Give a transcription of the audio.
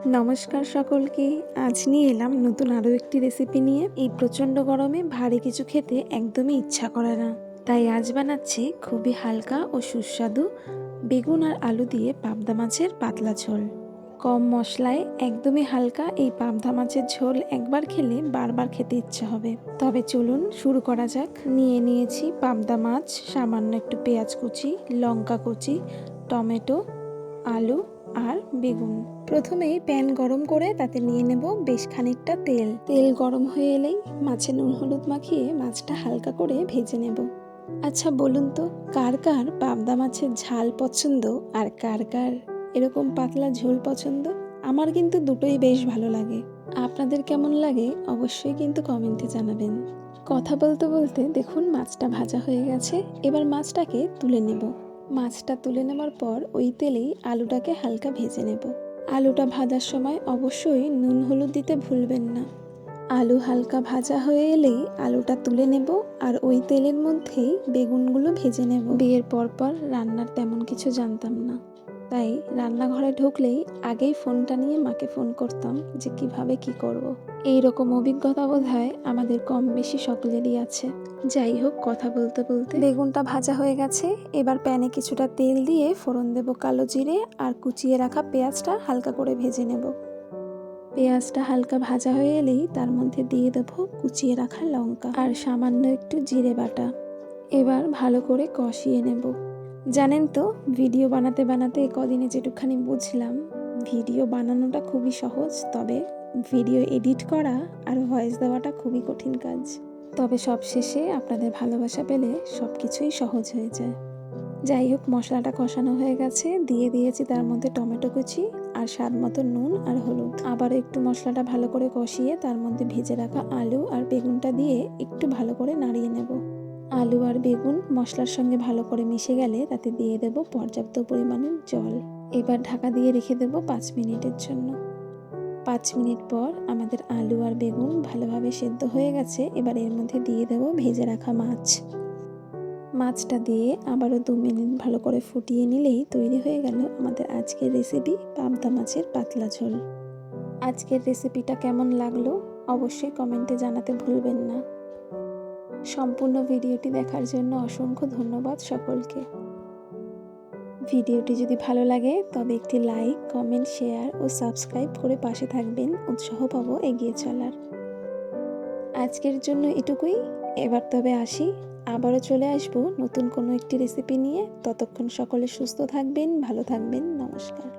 নমস্কার সকলকে। আজ নিয়ে এলাম নতুন আরও একটি রেসিপি নিয়ে। এই প্রচণ্ড গরমে ভারী কিছু খেতে একদমই ইচ্ছা করে না, তাই আজ বানাচ্ছি খুবই হালকা ও সুস্বাদু বেগুন আর আলু দিয়ে পাবদা মাছের পাতলা ঝোল। কম মশলায় একদমই হালকা এই পাবদা মাছের ঝোল একবার খেলে বারবার খেতে ইচ্ছা হবে। তবে চলুন শুরু করা যাক। নিয়েছি পাবদা মাছ, সামান্য একটু পেঁয়াজ কুচি, লঙ্কা কুচি, টমেটো, আলু আর বেগুন। প্রথমেই প্যান গরম করে তাতে নিয়ে নেব বেশ খানিকটা তেল। তেল গরম হয়ে এলেই মাছে নুন হলুদ মাখিয়ে মাছটা হালকা করে ভেজে নেব। আচ্ছা বলুন তো, কার কার পাবদা মাছের ঝাল পছন্দ আর কার কার এরকম পাতলা ঝোল পছন্দ? আমার কিন্তু দুটোই বেশ ভালো লাগে। আপনাদের কেমন লাগে অবশ্যই কিন্তু কমেন্টে জানাবেন। কথা বলতে বলতে দেখুন মাছটা ভাজা হয়ে গেছে। এবার মাছটাকে তুলে নেব। মাছটা তুলে নেওয়ার পর ওই তেলেই আলুটাকে হালকা ভেজে নেব। আলুটা ভাজার সময় অবশ্যই নুন হলুদ দিতে ভুলবেন না। আলু হালকা ভাজা হয়ে এলেই আলুটা তুলে নেব আর ওই তেলের মধ্যেই বেগুনগুলো ভেজে নেব। বিয়ের পর রান্নার তেমন কিছু জানতাম না, তাই রান্নাঘরে ঢুকলেই আগেই ফোনটা নিয়ে মাকে ফোন করতাম যে কিভাবে কি করব। এই রকম অভিজ্ঞতা বোধহয় আমাদের কম বেশি সকলেরই আছে। যাই হোক, কথা বলতে বলতে বেগুনটা ভাজা হয়ে গেছে। এবার প্যানে কিছুটা তেল দিয়ে ফোড়ন দেব কালো জিরে আর কুচিয়ে রাখা পেঁয়াজটা হালকা করে ভেজে নেব। পেঁয়াজটা হালকা ভাজা হয়ে এলেই তার মধ্যে দিয়ে দেব কুচিয়ে রাখা লঙ্কা আর সামান্য একটু জিরে বাটা। এবার ভালো করে কষিয়ে নেব। জানেন তো, ভিডিও বানাতে বানাতে কদিনে যেটুকখানি বুঝলাম, ভিডিও বানানোটা খুবই সহজ, তবে ভিডিও এডিট করা আর ভয়েস দেওয়াটা খুবই কঠিন কাজ। তবে সব শেষে আপনাদের ভালোবাসা পেলে সব কিছুই সহজ হয়ে যায়। যাই হোক, মশলাটা কষানো হয়ে গেছে। দিয়ে দিয়েছি তার মধ্যে টমেটো কুচি আর স্বাদ মতো নুন আর হলুদ। আবারও একটু মশলাটা ভালো করে কষিয়ে তার মধ্যে ভেজে রাখা আলু আর বেগুনটা দিয়ে একটু ভালো করে নাড়িয়ে নেব। আলু আর বেগুন মশলার সঙ্গে ভালো করে মিশে গেলে তাতে দিয়ে দেব পর্যাপ্ত পরিমাণের জল। এবার ঢাকা দিয়ে রেখে দেব 5 মিনিটের জন্য। 5 মিনিট পর আমাদের আলু আর বেগুন ভালোভাবে সেদ্ধ হয়ে গেছে। এবার এর মধ্যে দিয়ে দেব ভেজে রাখা মাছ। মাছটা দিয়ে আবারও 2 মিনিট ভালো করে ফুটিয়ে নিলেই তৈরি হয়ে গেল আমাদের আজকের রেসিপি পাবদা মাছের পাতলা ঝোল। আজকের রেসিপিটা কেমন লাগলো অবশ্যই কমেন্টে জানাতে ভুলবেন না। সম্পূর্ণ ভিডিওটি দেখার জন্য অসংখ্য ধন্যবাদ সকলকে। ভিডিওটি যদি ভালো লাগে তবে একটি লাইক, কমেন্ট, শেয়ার ও সাবস্ক্রাইব করে পাশে থাকবেন, উৎসাহ পাবো এগিয়ে চলার। আজকের জন্য এটুকুই। এবার তবে আসি, আবারও চলে আসবো নতুন কোনো একটি রেসিপি নিয়ে। ততক্ষণ সকলে সুস্থ থাকবেন, ভালো থাকবেন। নমস্কার।